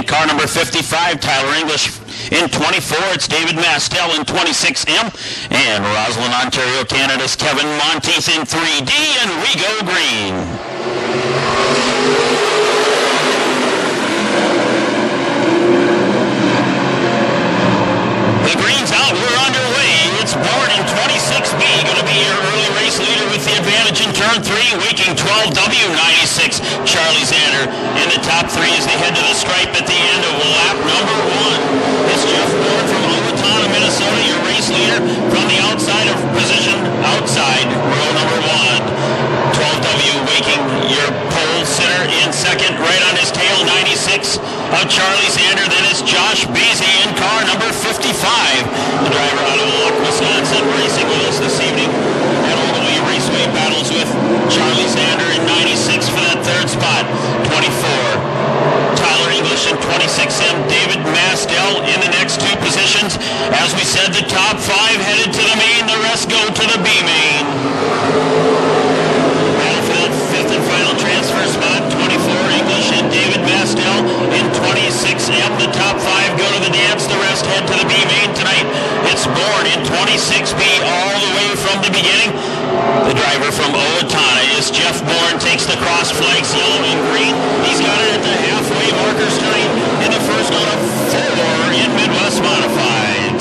Car number 55, Tyler English. In 24, it's David Mastel in 26M. And Roslyn, Ontario, Canada's Kevin Monteith in 3D, and we go green. The green's out, we're underway. It's Board in 26B, going to be your early race leader with the advantage in turn 3, waking 12W96, Charlie Zander. In the top 3 as they head to the stripe at the end of lap number 1. It's Jeff Board from Owatonna, Minnesota, your race leader from the outside of position, outside row number 1. 12W waking your pole sitter in second, right on his tail, 96 of Charlie Zander. Then it's Josh Beasy in car number 55. The driver out of Locke, Wisconsin, racing with us this evening at Oldaway Raceway. Battles with Charlie Zander in 96 for that third spot. 24, Tyler English in 26M. David Mastel in the next 2 positions. As we said, the top 5 headed to the main. The rest go to the B main. Battle for that 5th and final transfer spot. 24, English and David Mastel in 26M. The top 5 go to the dance. The rest head to the B main tonight. It's Bourne in 26B all the way from the beginning. The driver from Owatonna is Jeff Bourne. Takes the cross flags, yellow and green. He's got it at the halfway markers tonight in the first out of 4 in Midwest Modified.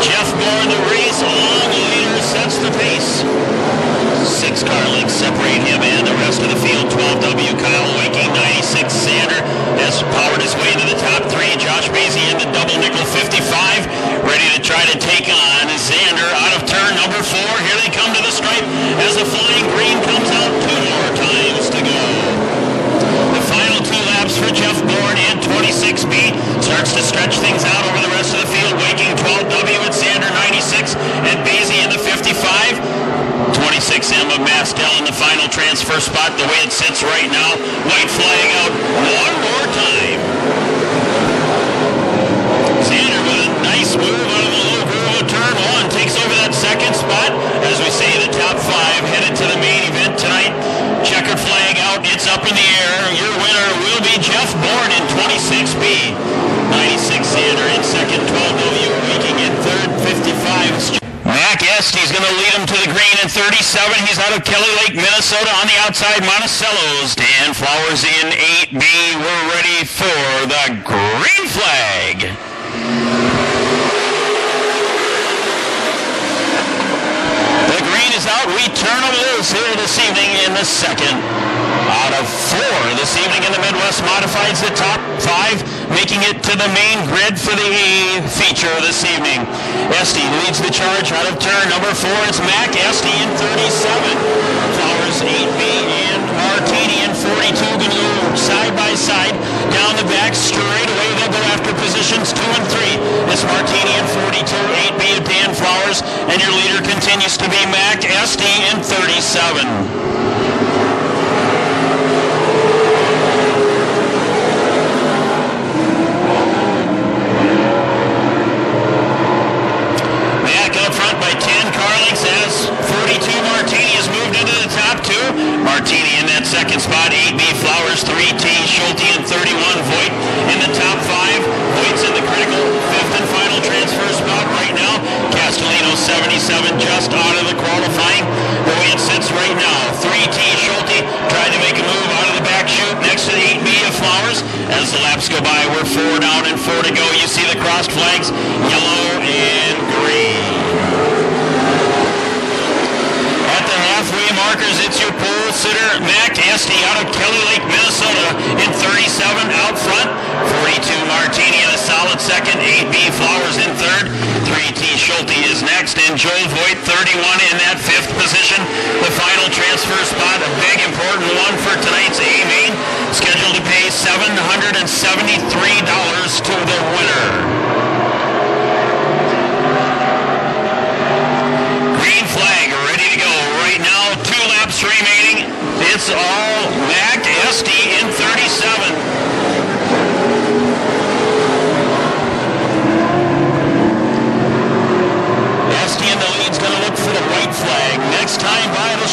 Jeff Bourne, the race along the leader, sets the pace. 6 car lengths separate him and the rest of the field. 12W, Kyle Waking, 96, Zander has powered his way to the top 3. Josh Beasy in the double nickel 55, ready to try to take on Zander out of turn number 4. Here they come to the stripe as the flying green comes out. 2 more times to go. The final 2 laps for Jeff Bourne in 26B starts to stretch things out over the rest of the field. Waking 12W at Zander 96 and Beasy in the 55. 26M of Mastel in the final transfer spot. The way it sits right now, white flag out one more time. Zander with a nice move out of the low groove of turn 1 takes over that second spot. As we say, the top 5 headed to the main event tonight. Checkered flag out, it's up in the air. Your winner will be Jeff Bourne in 26B. 96 Zander in second, 12W waking in third, 55. Mac Estey's going to lead him to the green in 37. He's out of Kelly Lake, Minnesota. On the outside, Monticello's. Dan Flowers in 8B. We're ready for the green flag. The green is out. We turn it loose here this evening in the second out of 4 this evening in the Midwest Modifieds. The top 5 making it to the main grid for the A feature this evening. Estey leads the charge out of turn number 4. It's Mac Estey in 37. Flowers 8B and Martini in 42 going to go side by side down the back straight away. They'll go after positions 2 and 3. It's Martini in 42, 8B of Dan Flowers, and your leader continues to be Mac Estey in 37. Martini in that second spot, 8B Flowers, 3T Schulte in 31, Voigt in the top 5. Voigt's in the critical 5th and final transfer spot right now. Castellino 77 just out of the qualifying. The way it sits right now, 3T Schulte tried to make a move out of the back chute next to the 8B of Flowers. As the laps go by, we're 4 down and 4 to go. You see the crossed flags, yellow and green. Halfway markers, it's your pole sitter, Mac Estey out of Kelly Lake, Minnesota in 37 out front. 42 Martini in a solid second. 8B Flowers in third. 3T Schulte is next, and Joel Voigt 31 in that 5th position. The final transfer spot, a big important one for tonight's A main, scheduled to pay $773 to the winner. Green flag ready to go right now. 2 laps remaining. It's all Mac Estey in 37.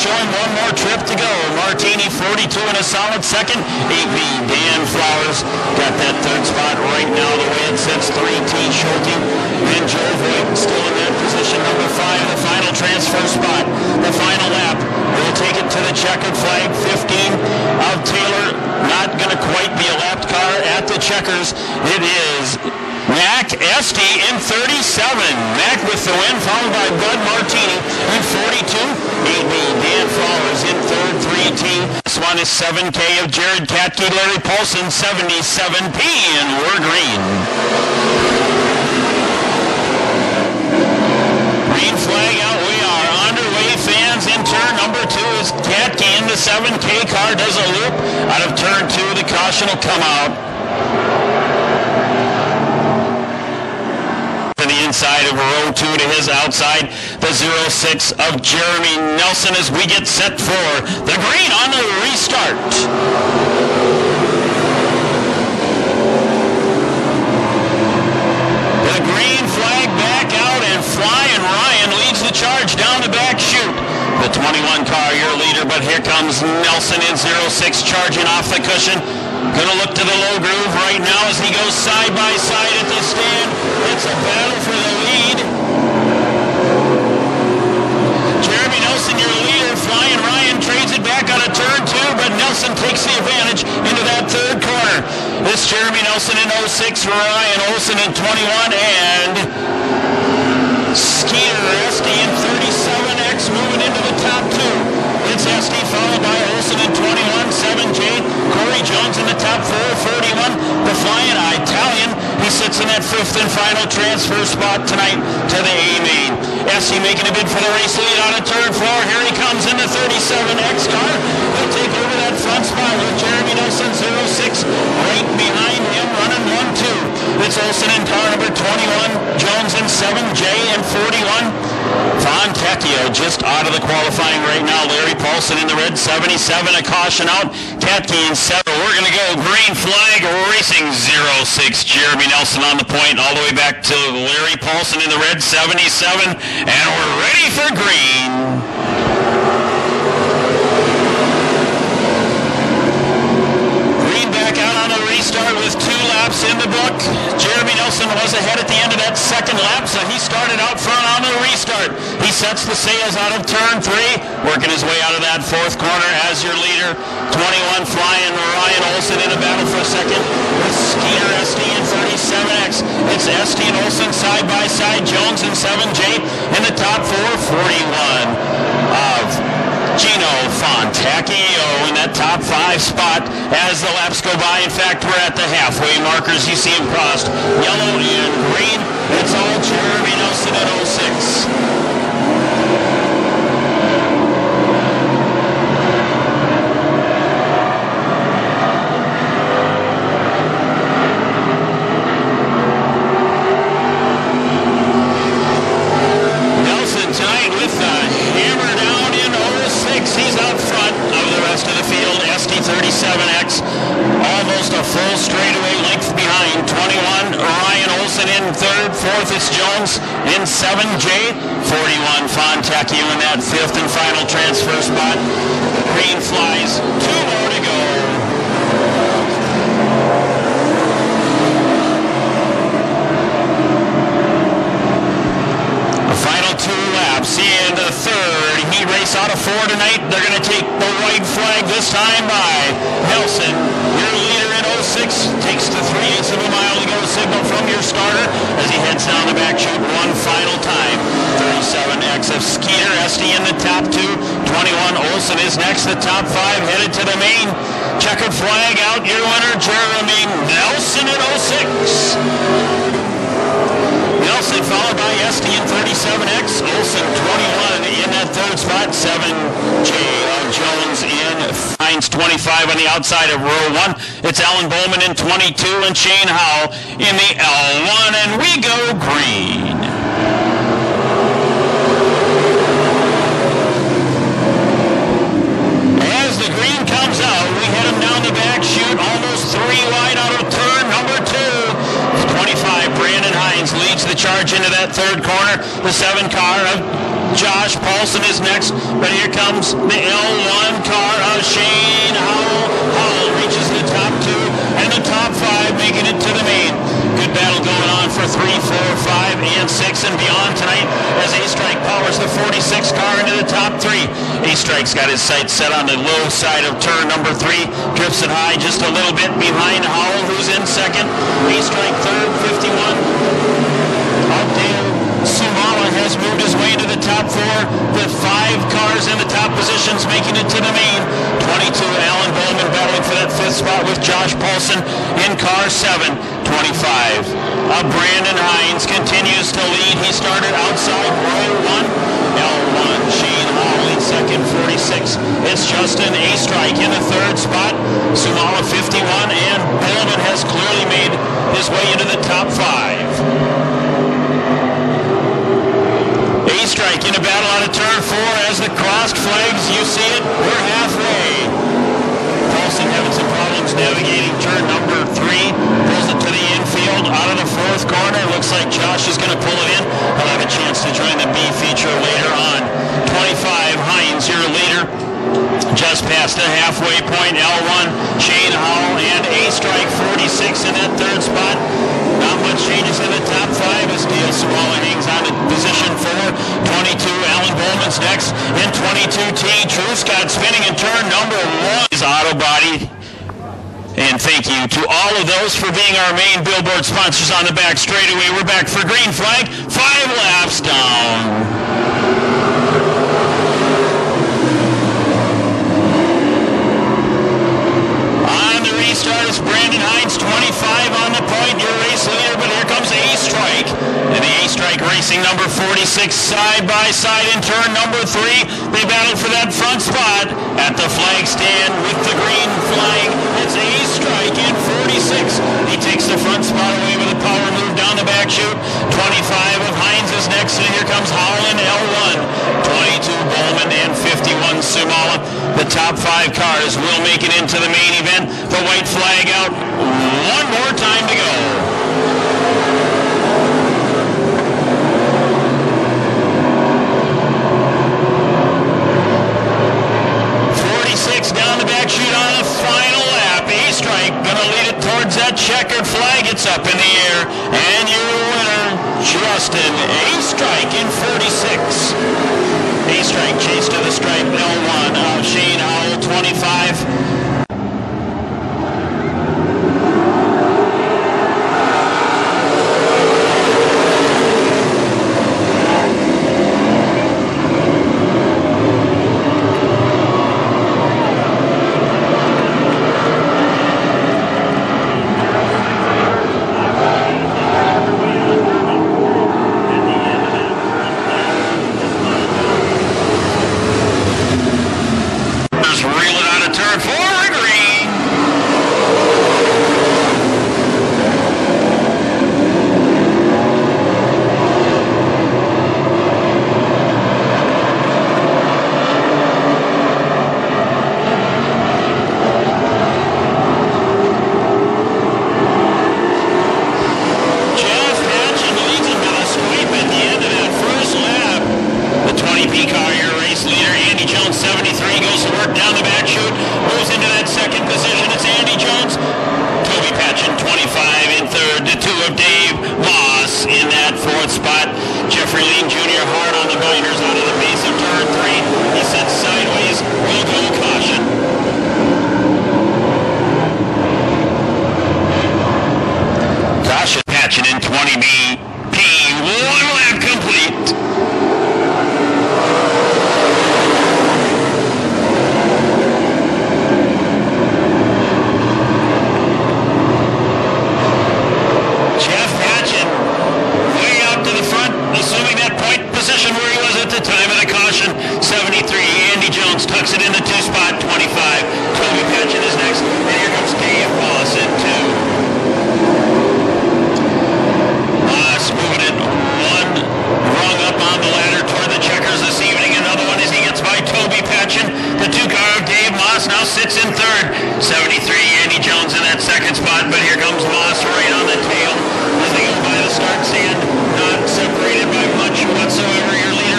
showing one more trip to go. Martini 42 in a solid second. 8B Dan Flowers got that third spot right now the way it sits. 3T Schulte and Joe Voigt still in that position. Number 5, the final transfer spot. The final lap will take it to the checkered flag. 15 of Taylor. Not going to quite be a lapped car at the checkers. It is Mac Estee in 37. Mac with the win, followed by Bud Martini in 42. 8B Dan Flowers in third. 3T. This one is 7K of Jared Katke, Larry Paulson, 77P, and we're green. Green flag out. We are underway. Fans in turn number 2 is Katke in the 7K car. Does a loop out of turn 2. The caution will come out. Inside of row 2 to his outside, the 06 of Jeremy Nelson as we get set for the green on the restart. The green flag back out and Flying Ryan leads the charge down the back chute. The 21 car, your leader, but here comes Nelson in 06 charging off the cushion. Gonna look to the low groove right now as he goes side by side at the stand. It's a battle for the lead. Jeremy Nelson, your leader. Flying Ryan trades it back out of turn 2, but Nelson takes the advantage into that third corner. This Jeremy Nelson in 06, Ryan Olsen in 21, and Skeeter Estee in 37X moving into the top 2. It's Estee followed by Olsen in 21, 7J. Corey Jones in the top 4, 41. The Flying Italian, he sits in that 5th and final transfer spot tonight to the A-main. Estee making a bid for the race lead on a turn 4. Here he comes in the 37X car. He'll take over that front spot with Jeremy Nelson, 06, right behind him, running 1-2. It's Olsen in car number 21, Jones in 7J and 41. Fontecchio just out of the qualifying right now. Larry Paulson in the red 77, a caution out. Katke in 7. We're going to go green flag racing 06. Jeremy Nelson on the point all the way back to Larry Paulson in the red 77. And we're ready for green. Green back out on a restart with 2 laps in the book. Jeremy Nelson was ahead at the end of that second lap, so he started out front on the restart. He sets the sails out of turn 3, working his way out of that 4th corner as your leader. 21 Flying Ryan Olsen in a battle for a second with Skeeter Estee in 37X. It's Estee and Olsen side by side. Jones and 7J in the top 4. 41 of Gino Fontecchio in that top 5 spot as the laps go by. In fact, we're at the halfway markers. You see them crossed yellow and green. It's all Jeremy Nelson at 06. Nelson tonight with the hammer down in 06. He's out front of the rest of the field. ST37X almost a full straightaway length behind. 21 Ryan Olsen in 3rd. 4th it's Jones in 7J. 41 Fontecchio in that 5th and final transfer spot. Green flies. 2 more to go. The final 2 laps and the 3rd heat race out of 4 tonight. They're going to take the white flag this time by Nelson. Your leader in 06 takes the 3/8 of a mile to go signal from your starter as he heads down the back chute one final time. 37X of Skeeter Estee in the top 2. 21 Olsen is next. The top 5 headed to the main. Checkered flag out. Your winner, Jeremy Nelson in 06. Nelson followed by Estee in 37X. Olsen 21 in that 3rd spot. 7J of Jones in Fines 25 on the outside of row 1. It's Alan Bowman in 22 and Shane Howe in the L1, and we go green. As the green comes out, we head him down the back chute, almost 3 wide out of turn number 2. 25 Brandon Hines leads the charge into that 3rd corner. The 7 car of Josh Paulson is next, but here comes the L1 car of Shane Howell. Howell reaches the top 2 and the top 5, making it to the main. Good battle going on for 3, 4, 5, and 6 and beyond tonight as A-Strike powers the 46 car into the top 3. A-Strike's got his sights set on the low side of turn number 3, drifts it high just a little bit behind Howell, who's in second. A-Strike third, 51. Dale Sumala has moved his way into the top 4 with 5 cars in the top positions, making it to the main. 22, Alan Bowman battling for that 5th spot with Josh Paulson in car 7. 25, Brandon Hines continues to lead. He started outside row 1. L1, Shane Hall in second, 46. It's Justin A-Strike in the 3rd spot. Sumala 51, and Bowman has clearly made his way into the top 5. A-Strike in a battle out of turn 4 as the crossed flags. You see it, we're halfway. Paulson having some problems navigating turn number 3. Pulls it to the infield out of the 4th corner. Looks like Josh is going to pull it in. He'll have a chance to join the B feature later on. 25, Hines, your leader. Just past the halfway point. L1, Shane Howell and A-Strike 46 in that 3rd spot. Not much changes in the top 5 as Dale Sumala hangs on to position 4. 22, Alan Bowman's next. And 22, T. Truscott spinning in turn number 1. His auto body. And thank you to all of those for being our main billboard sponsors on the back straightaway. We're back for green flag. 5 laps down. Restart is Brandon Hines, 25 on the point, your race leader, but here comes A-Strike. And the A-Strike racing number 46 side by side in turn number 3. They battled for that front spot at the flag stand with the green flying. It's A-Strike in 46. He takes the front spot away with a power move down the back chute. 25 of Hines is next, and here comes Howell in L1. 22 Bowman and 51 Sumala. The top 5 cars will make it into the main event. The white flag out. One more time to go. 46 down the back chute on the final lap. A-Strike gonna lead it towards that checkered flag. It's up in the air. And your winner, Justin A-Strike in 46. A-Strike chased to the stripe. L1 of Shane Howell, 25.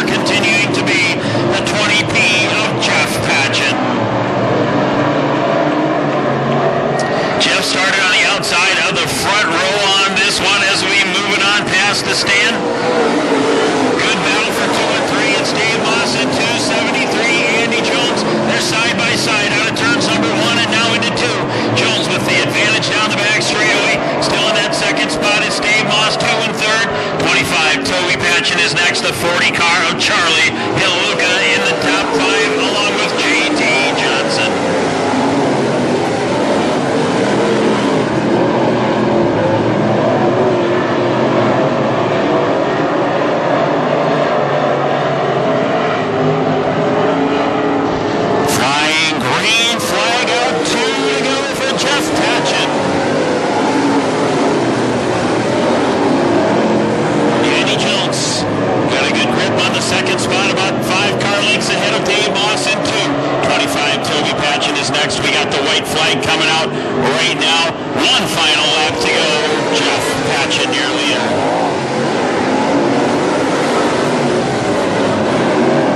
Continuing 40 car of Charlie Hiluka in the top 5, along with J.T. Johnson. Flying green flag out, 2 to go for Jeff Patchen. Andy Jones got a good grip on the second spot, about 5 car lengths ahead of Dave Moss in 2. 25, Toby Patchen is next. We got the white flag coming out right now. One final lap to go. Jeff Patchen, your leader.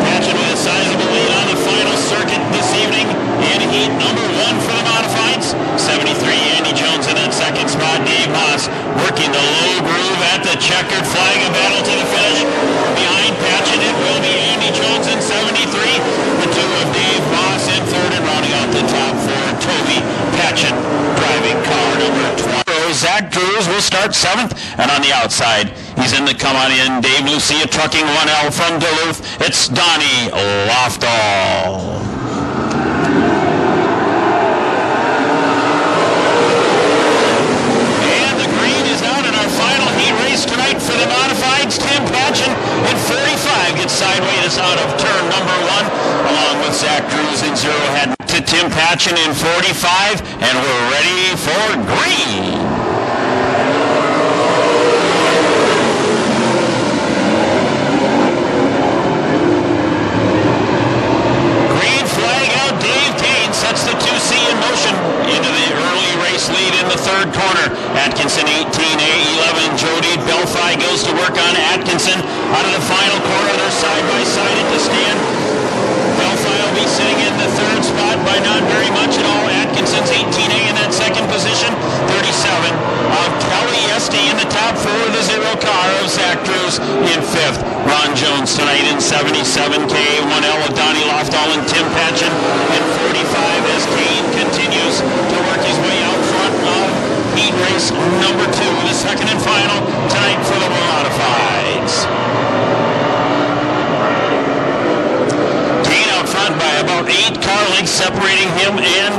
Patchen with a sizable lead on the final circuit this evening in heat number 1 for the modifieds. 73, Andy Jones in that second spot. Dave Moss working the low groove at the checkered flag, a battle to the finish. Behind Patchen, it will be Andy Jones in 73. The 2 of Dave Moss in 3rd, and rounding out the top 4, Toby Patchen driving car number 20. Zach Drews will start 7th, and on the outside, he's in the come-on-in. Dave Lucia trucking 1L from Duluth. It's Donnie Lofdahl. Tonight for the modifieds, Tim Patchen in 45 gets sideways out of turn number 1, along with Zach Drews in 0. Head to Tim Patchen in 45, and we're ready for green. Green flag out, Dave Kane sets the 2C in motion into the early race lead in the 3rd corner. Atkinson 18A, 11 Jody Belfi goes to work on Atkinson out of the final corner. They're side by side at the stand. Belfi will be sitting in the 3rd spot by not very much at all. Atkinson's 18A in that 2nd position. 37 of Kelly Esty in the top 4 of the 0 car of Zach Drews in 5th. Ron Jones tonight in 77K. 1L of Donnie Lofdahl and Tim Patchen in 45 as Kane continues to work his way out front of heat race number 2, the 2nd and final tonight for the modifieds. Kane out front by about 8 car lengths separating him and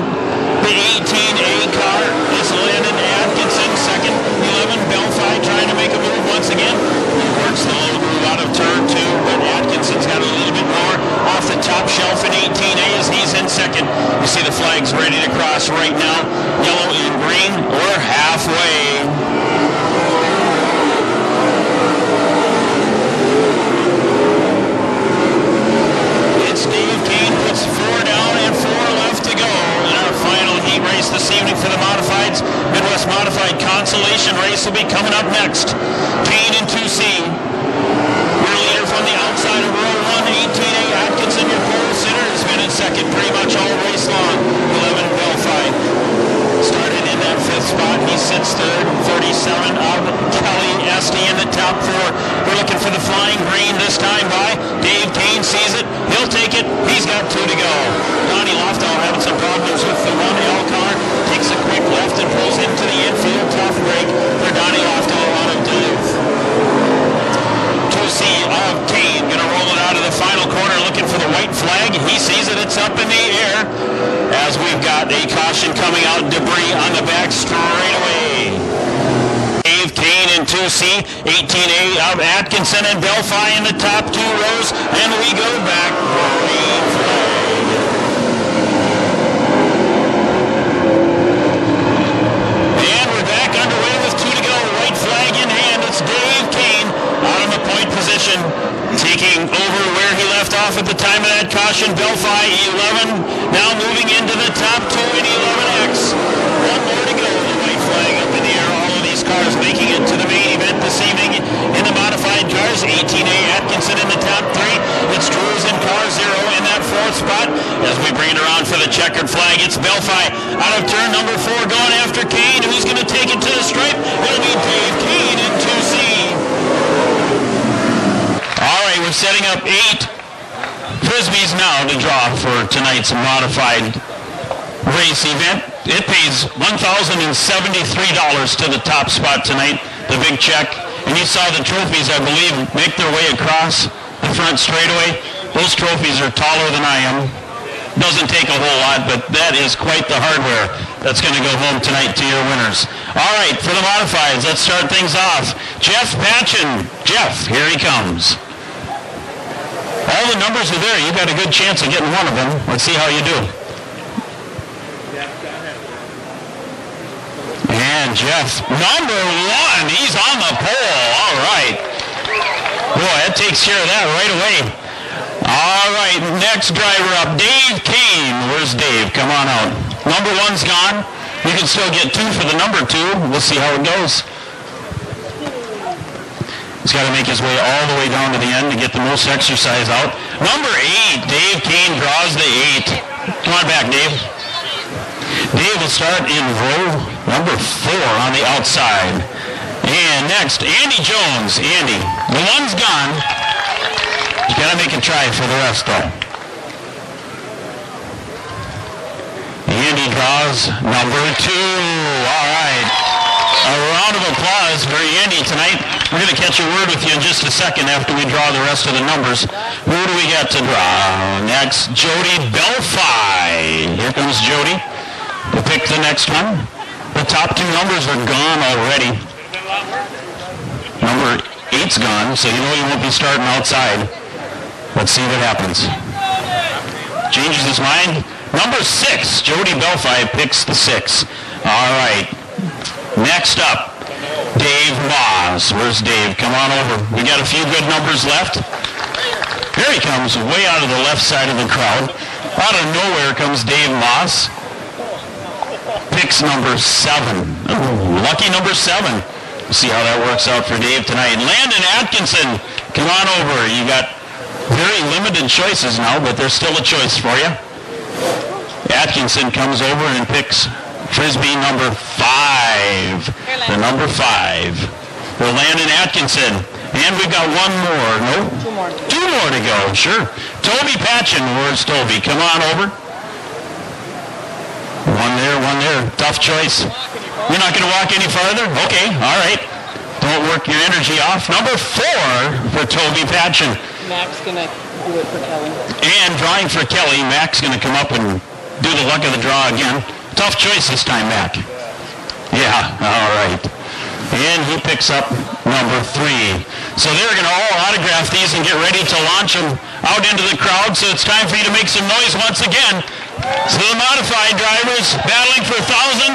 the 18A car is Landon Atkinson. 2nd, 11 Belfi trying to make a move once again. He works the low groove out of turn 2, but Atkinson's got a little bit more off the top shelf in 18A as he's in 2nd. You see the flags ready to cross right now. Yellow and green. We're halfway. It's Dave Kane puts 4 down and 4 left to go in our final heat race this evening for the modifieds. Midwest Modified Consolation Race will be coming up next. Kane in 2C. We're leader from the outside of row 1. 18A Atkinson, your pole sitter, has been in 2nd pretty much all race long. 11 Belfi started in that 5th spot. He sits 3rd. 37 of Kelly Esty in the top 4. We're looking for the flying green this time by Dave Kane. Sees it. He'll take it. He's got 2 to go. Donnie Lofdahl having some problems with the 1L car. Takes a quick left and pulls into the infield. Tough break for Donnie Lofdahl out of Duluth. 2C of Kane going to roll it out of the final corner looking for the white flag. He sees it. It's up in the air as we've got a caution coming out. Debris on the back straightaway. Dave Kane in 2C. 18A of Atkinson and Belfi in the top 2 rows. And we go back. Green flag. And we're back underway with 2 to go. White flag in hand. It's Dave Kane out in the point position, taking over where he left off at the time of that caution. Belfi 11, now moving into the top 2 in 11X. 1 more to go. The white flag up in the air. All of these cars making it to the main event this evening in the modified cars. 18A Atkinson in the top 3. It's Drews in car 0 in that 4th spot. As we bring it around for the checkered flag, it's Belfi out of turn number 4 going after Kane. Who's going to take it to the stripe? It'll be Dave Kane in 2C. All right, we're setting up 8 Frisbees now to draw for tonight's modified race event. It pays $1,073 to the top spot tonight, the big check. And you saw the trophies, I believe, make their way across. the front straightaway. Those trophies are taller than I am. Doesn't take a whole lot, but that is quite the hardware that's going to go home tonight to your winners. All right, for the modifieds, let's start things off. Jeff Patchen. Jeff, here he comes. All the numbers are there. You've got a good chance of getting one of them. Let's see how you do. And Jeff, number 1. He's on the pole. All right. Boy, that takes care of that right away. All right, next driver up, Dave Kane. Where's Dave? Come on out. Number 1's gone. You can still get 2 for the number 2. We'll see how it goes. He's got to make his way all the way down to the end to get the most exercise out. Number 8, Dave Kane draws the 8. Come on back, Dave. Dave will start in row number 4 on the outside. And next, Andy Jones. Andy, the 1's gone. You got to make a try for the rest, though. Andy draws number 2. All right. A round of applause for Andy tonight. We're going to catch a word with you in just a second after we draw the rest of the numbers. Who do we got to draw? Next, Jody Belfi. Here comes Jody to pick the next one. The top 2 numbers are gone already. Number 8's gone, so you know you won't be starting outside. Let's see what happens. Changes his mind. Number 6, Jody Belfi picks the 6. All right. Next up, Dave Moss. Where's Dave? Come on over. We got a few good numbers left. Here he comes, way out of the left side of the crowd. Out of nowhere comes Dave Moss. Picks number 7. Ooh, lucky number 7. We'll see how that works out for Dave tonight. Landon Atkinson, come on over. You got very limited choices now, but there's still a choice for you. Atkinson comes over and picks Frisbee number 5. The number 5. For Landon Atkinson. And we've got one more. No? 2 more. 2 more to go. Sure. Toby Patchen. Where's Toby? Come on over. One there. Tough choice. You're not going to walk any farther? Okay. All right. Don't work your energy off. Number 4 for Toby Patchen. Mac's going to do it for Kelly. And drawing for Kelly. Mac's going to come up and do the luck of the draw again. Tough choice this time, Mac. Yeah, all right. And he picks up number 3. So they're going to all autograph these and get ready to launch them out into the crowd. So it's time for you to make some noise once again. So the modified drivers battling for $1,073.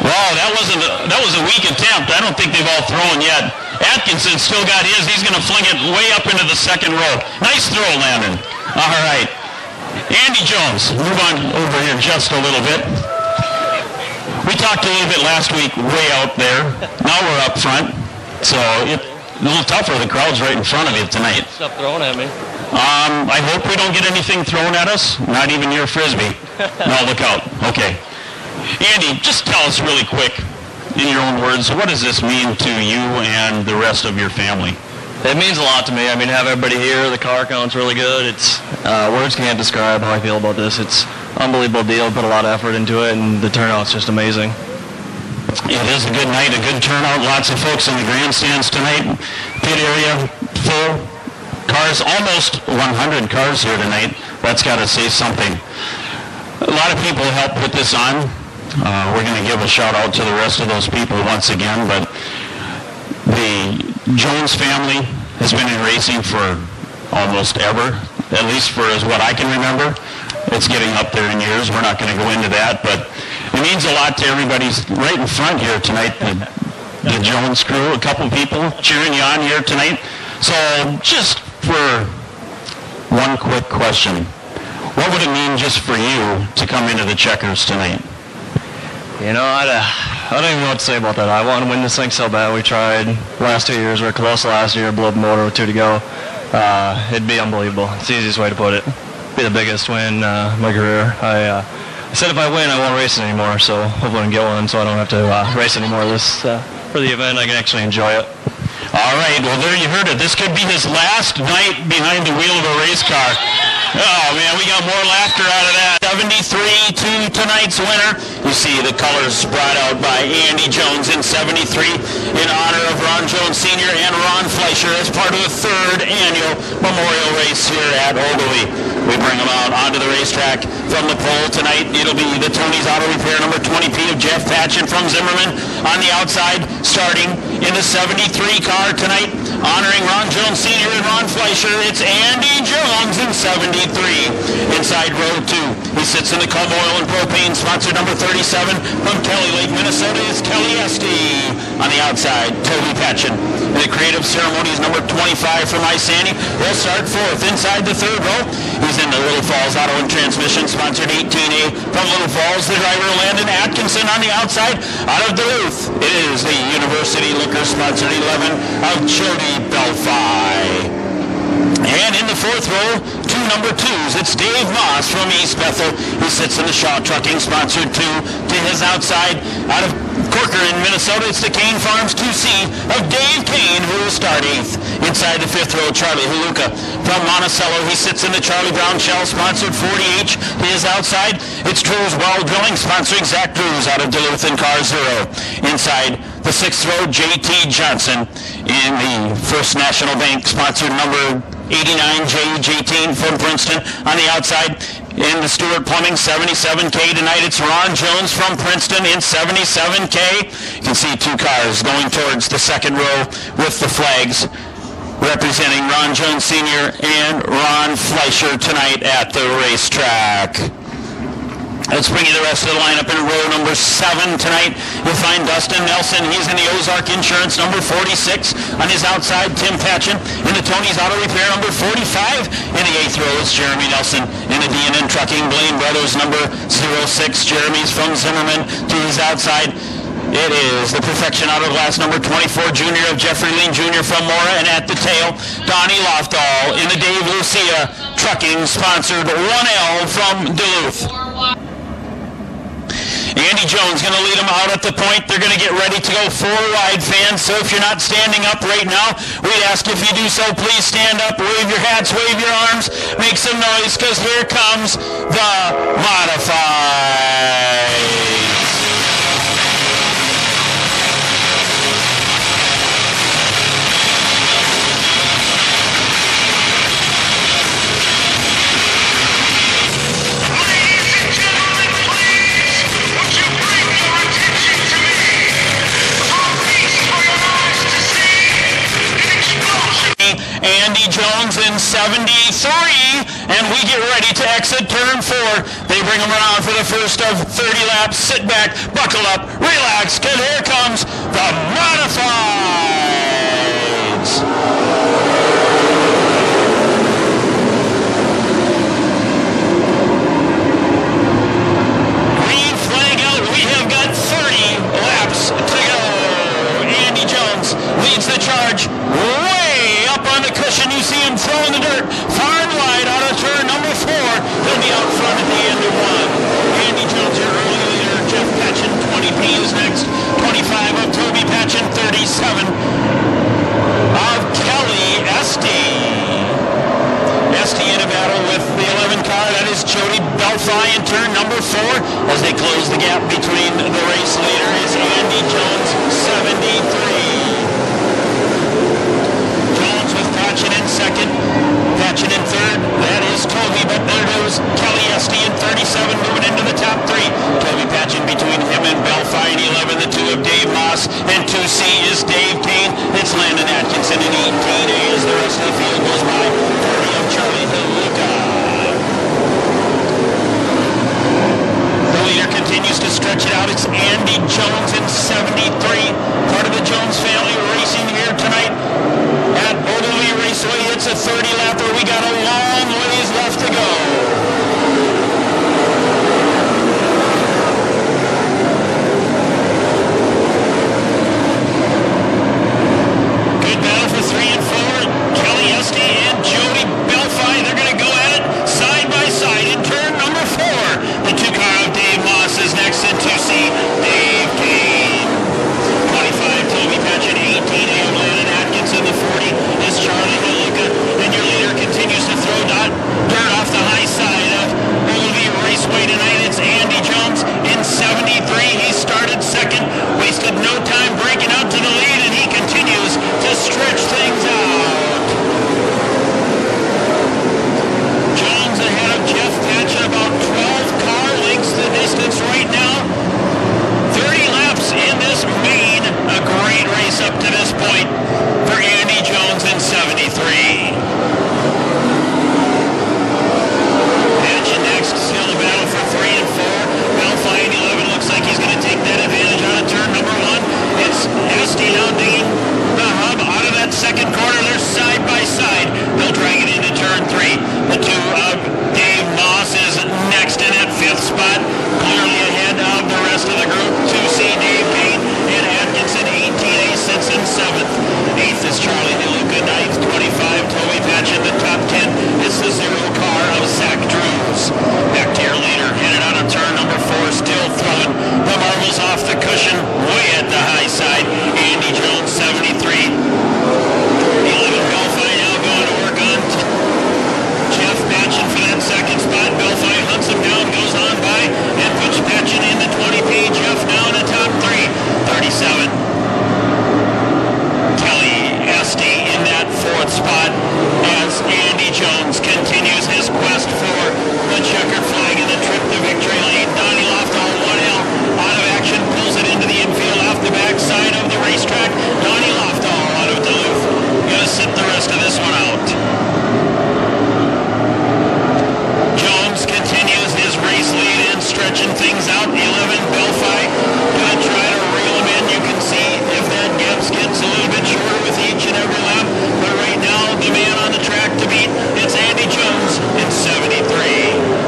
Wow, that was a weak attempt. I don't think they've all thrown yet. Atkinson still got his. He's going to fling it way up into the second row. Nice throw, Landon. All right. Andy Jones, move on over here just a little bit. We talked a little bit last week way out there. Now we're up front. So it's a little tougher. The crowd's right in front of you tonight. Stuff thrown at me. I hope we don't get anything thrown at us. Not even your Frisbee. No, look out. Okay. Andy, just tell us really quick, in your own words, what does this mean to you and the rest of your family? It means a lot to me. I mean, have everybody here. The car count's really good. It's words can't describe how I feel about this. It's an unbelievable deal. Put a lot of effort into it, and the turnout's just amazing. It is a good night, a good turnout. Lots of folks in the grandstands tonight. Pit area full. Cars, almost 100 cars here tonight. That's got to say something. A lot of people helped put this on. We're going to give a shout out to the rest of those people once again, but the Jones family has been in racing for almost ever, at least for as what I can remember. It's getting up there in years. We're not going to go into that, but it means a lot to everybody right in front here tonight. The Jones crew, a couple people cheering you on here tonight. So just for one quick question, what would it mean just for you to come into the Checkers tonight? You know, I don't even know what to say about that. I want to win this thing so bad. We tried last 2 years. We were close last year. Blew up the motor with 2 to go. It'd be unbelievable. It's the easiest way to put it. Be the biggest win of my career. I said if I win, I won't race it anymore. So hopefully I can get one so I don't have to race anymore. This for the event, I can actually enjoy it. All right. Well, there you heard it. This could be his last night behind the wheel of a race car. Oh, man, we got more laughter out of that. 73 to tonight's winner. You see the colors brought out by Andy Jones in 73 in honor of Ron Jones Sr. and Ron Fleischer as part of the third annual memorial race here at Ogilvie. We bring them out onto the racetrack from the pole tonight. It'll be the Tony's Auto Repair number 20P of Jeff Patchen from Zimmerman on the outside, starting in the 73 car tonight, honoring Ron Jones Sr. and Ron Fleischer. It's Andy Jones in 73. Inside row 2, he sits in the Cub Oil and Propane sponsor number 37 from Kelly Lake, Minnesota. Is Kelly Esty. On the outside, Toby Patchen. In the creative ceremonies number 25 from Isani. Will start fourth. Inside the third row, he's in the Little Falls Auto and Transmission sponsored 18A from Little Falls. The driver Landon Atkinson on the outside. Out of Duluth, it is the University Liquor sponsored 11 of Jody Belfi. And in the fourth row, 2 number 2s. It's Dave Moss from East Bethel. He sits in the Shaw Trucking sponsored 2 to his outside. Out of Corker in Minnesota, it's the Kane Farms 2C of Dave Kane, who will start 8th. Inside the fifth row, Charlie Haluka from Monticello. He sits in the Charlie Brown Shell sponsored 40H to his outside. It's Drews Well Drilling sponsoring Zach Drews out of Duluth in car 0. Inside the sixth row, J.T. Johnson in the First National Bank sponsored number 89 J18 from Princeton. On the outside, in the Stewart Plumbing 77K tonight, it's Ron Jones from Princeton in 77K. You can see 2 cars going towards the second row with the flags representing Ron Jones Sr. and Ron Fleischer tonight at the racetrack. Let's bring you the rest of the lineup in row number 7 tonight. You'll find Dustin Nelson. He's in the Ozark Insurance number 46. On his outside, Tim Patchen. In the Tony's Auto Repair number 45. In the 8th row is Jeremy Nelson. In the D&N Trucking, Blaine Brothers number 06. Jeremy's from Zimmerman. To his outside, it is the Perfection Auto Glass number 24 Junior of Jeffrey Lean Jr. from Mora. And at the tail, Donnie Lofdahl in the Dave Lucia Trucking sponsored 1L from Duluth. Andy Jones going to lead them out at the point. They're going to get ready to go 4 wide, fans. So if you're not standing up right now, we'd ask if you do so, please stand up, wave your hats, wave your arms, make some noise, because here comes the Modifieds. Andy Jones in 73, and we get ready to exit turn 4. They bring him around for the first of 30 laps. Sit back, buckle up, relax, because here comes the Modifieds. Green flag out. We have got 30 laps to go. Andy Jones leads the charge. On the cushion, you see him throwing the dirt far and wide out of turn number 4. He'll be out front at the end of 1. Andy Jones, your early leader. Jeff Patchen, 20P is next. 25 of Toby Patchen, 37 of Kelly Esty. Esty in a battle with the 11 car. That is Jody Belfi in turn number 4. As they close the gap between the race leader is Andy Jones, 73. Patchen in second, Patchen in third, that is Toby, but there goes Kelly Esty in 37, moving into the top 3. Toby Patchen between him and Belfi in 11, the 2 of Dave Moss, and 2C is Dave Kane. It's Landon Atkinson in 18A as the rest of the field goes by. 30 of Charlie Haluka. The leader continues to stretch it out. It's Andy Jones in 73, part of the Jones family. fourth spot as Andy Jones continues his quest for the checkered flag in the trip to victory lane. Donnie Lofdahl, 1L, out of action, pulls it into the infield off the backside of the racetrack. Donnie Lofdahl out of Duluth. Gonna sit the rest of this one out. Jones continues his race lead and stretching things out. 11 Belfi gonna try to reel him in. You can see if that gap gets a little bit shorter with each and every lap. But right now, the man on the track to beat, it's Andy Jones in 73.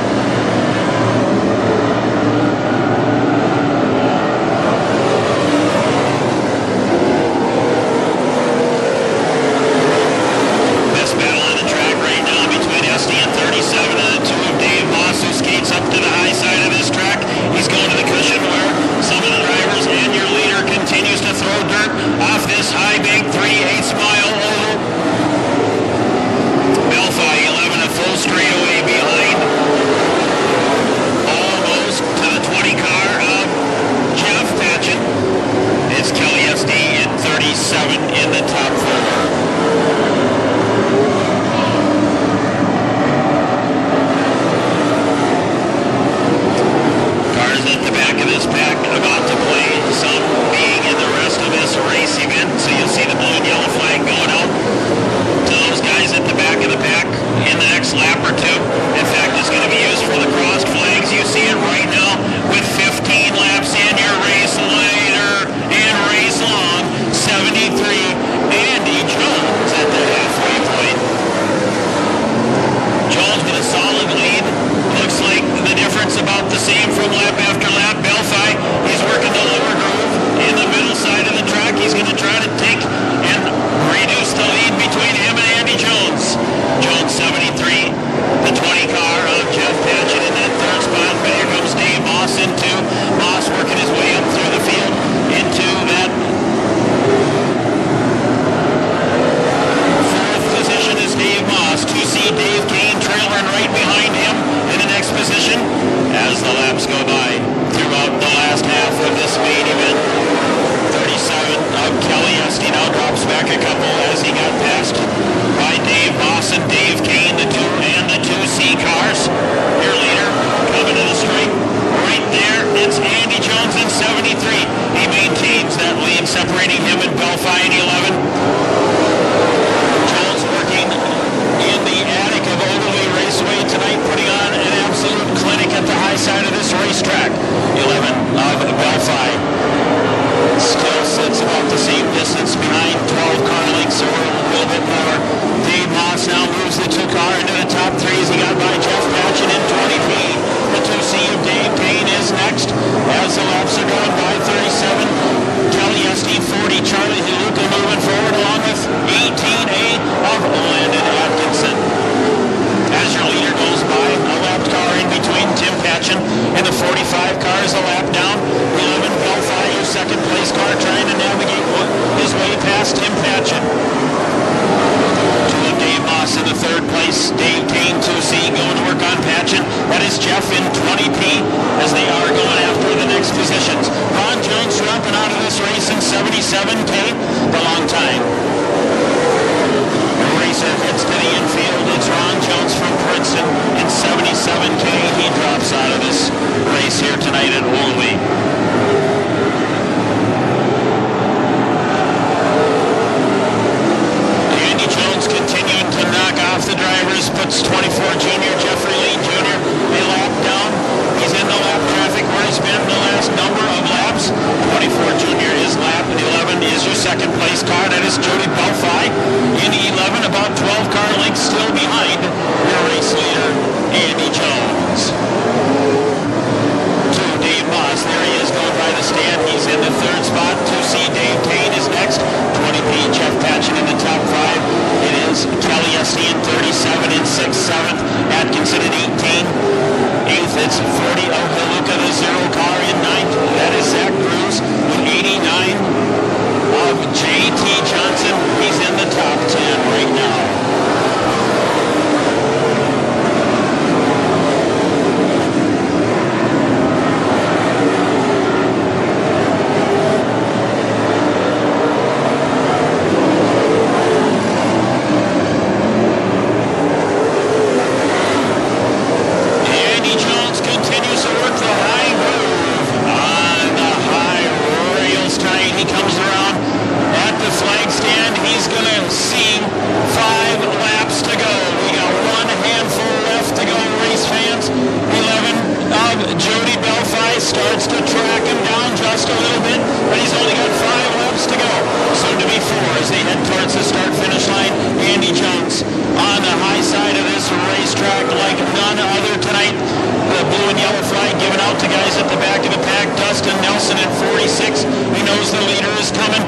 Dustin Nelson at 46. He knows the leader is coming.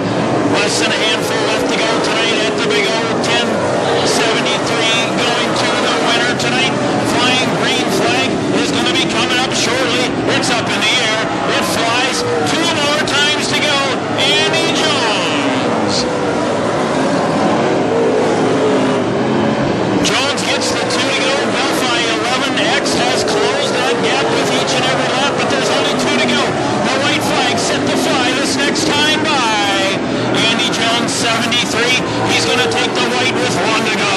Less than a handful left to go tonight at the big old 10:73. Going to the winner tonight. Flying green flag is going to be coming up shortly. It's up in the air. It flies. 2 more times to go. Andy Jones. Jones gets the 2 to go. Belfry 11X has closed that gap with each and every lap, but there's only 2 to go. The white flag set to fly this next time by Andy Jones, 73. He's going to take the white with 1 to go.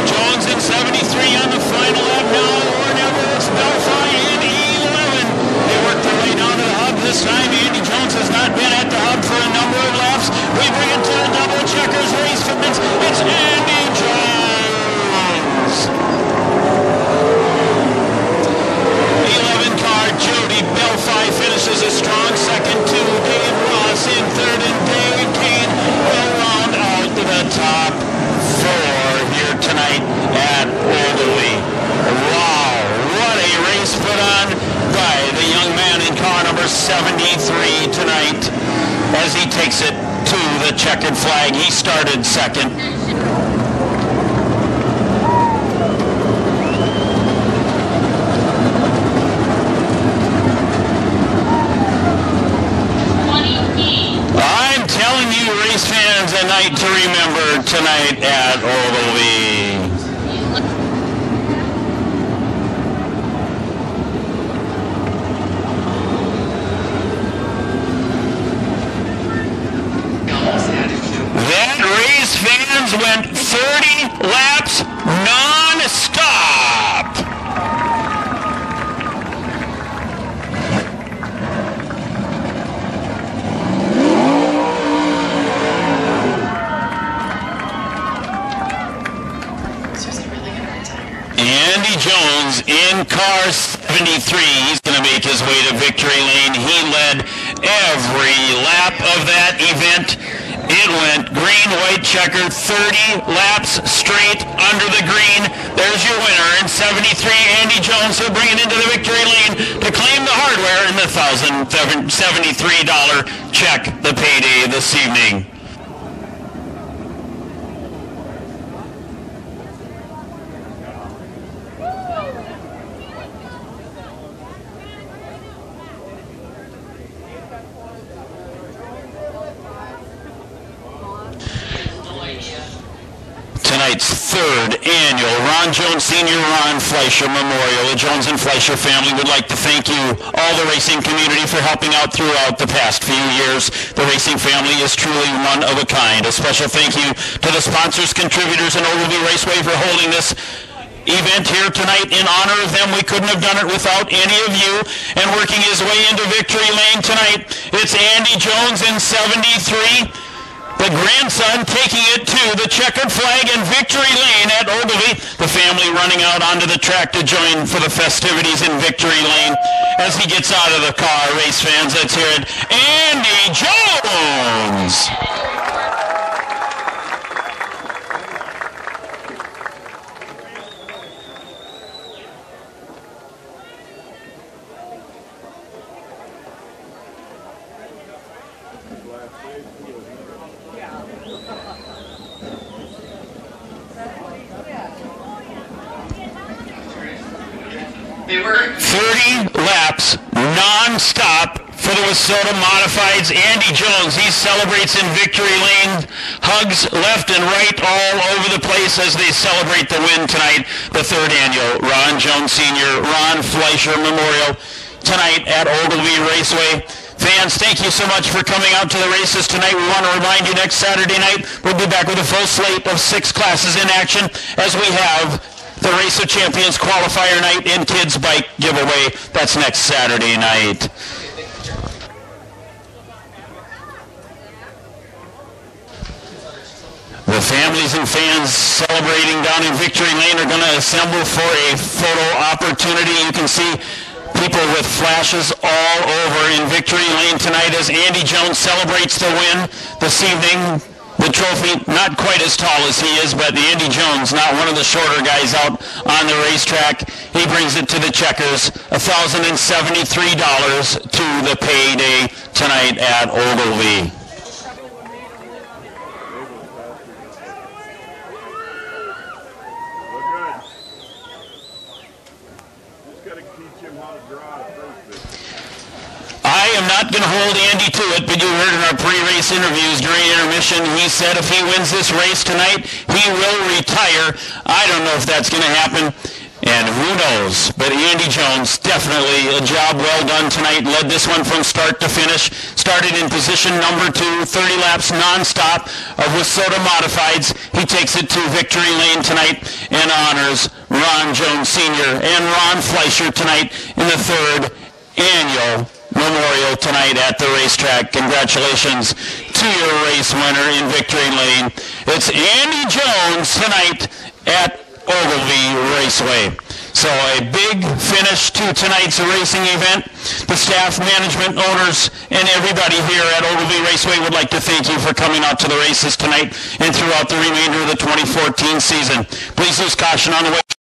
Jones in 73 on the final lap now, or never. It's Belfry in 11. They work their way down to the hub this time. Andy Jones has not been at the hub for a number of laps. We bring it to the double checkers race fitness. It's Andy Jones. 11 car Jody Belfry finishes a strong second to Dave Ross in third, and Dave Kane will round out the top 4 here tonight at Oldley. Wow, what a race put on by the young man in car number 73 tonight as he takes it to the checkered flag. He started second. I'm telling you, race fans, a night to remember tonight at Oldley. That race, fans, went 30 laps non-stop. Andy Jones in car 73. He's going to make his way to victory lane. He led every lap of that event. It went green, white, checkered, 30 laps straight under the green. There's your winner in 73, Andy Jones. He'll bring it into the victory lane to claim the hardware and the $1,073 check, the payday this evening. Tonight's 3rd annual Ron Jones Sr. Ron Fleischer Memorial. The Jones and Fleischer family would like to thank you, all the racing community, for helping out throughout the past few years. The racing family is truly one of a kind. A special thank you to the sponsors, contributors, and Oldley Raceway for holding this event here tonight in honor of them. We couldn't have done it without any of you. And working his way into victory lane tonight, it's Andy Jones in 73. The grandson taking it to the checkered flag and victory lane at Oldley. The family running out onto the track to join for the festivities in victory lane. As he gets out of the car, race fans, let's hear it. Andy Jones! They were 30 laps non-stop for the Wissota Modifieds. Andy Jones, he celebrates in victory lane. Hugs left and right all over the place as they celebrate the win tonight. The 3rd annual Ron Jones Sr. Ron Fleischer Memorial tonight at Oldley Raceway. Fans, thank you so much for coming out to the races tonight. We want to remind you next Saturday night we'll be back with a full slate of 6 classes in action as we have the Race of Champions qualifier night and kids bike giveaway. That's next Saturday night. The families and fans celebrating down in Victory Lane are going to assemble for a photo opportunity. You can see people with flashes all over in Victory Lane tonight as Andy Jones celebrates the win this evening. the trophy, not quite as tall as he is, but the Andy Jones, not one of the shorter guys out on the racetrack. He brings it to the checkers, $1,073 to the payday tonight at Ogilvie. I am not going to hold Andy to it, but you heard in our pre-race interviews during intermission, he said if he wins this race tonight, he will retire. I don't know if that's going to happen, and who knows. But Andy Jones, definitely a job well done tonight. Led this one from start to finish. Started in position number 2, 30 laps nonstop with Soda Modifieds. He takes it to victory lane tonight and honors Ron Jones Sr. and Ron Fleischer tonight in the 3rd annual memorial tonight at the racetrack. Congratulations to your race winner in victory lane. It's Andy Jones tonight at Ogilvie Raceway. So a big finish to tonight's racing event. The staff, management, owners, and everybody here at Ogilvie Raceway would like to thank you for coming out to the races tonight and throughout the remainder of the 2014 season. Please use caution on the way.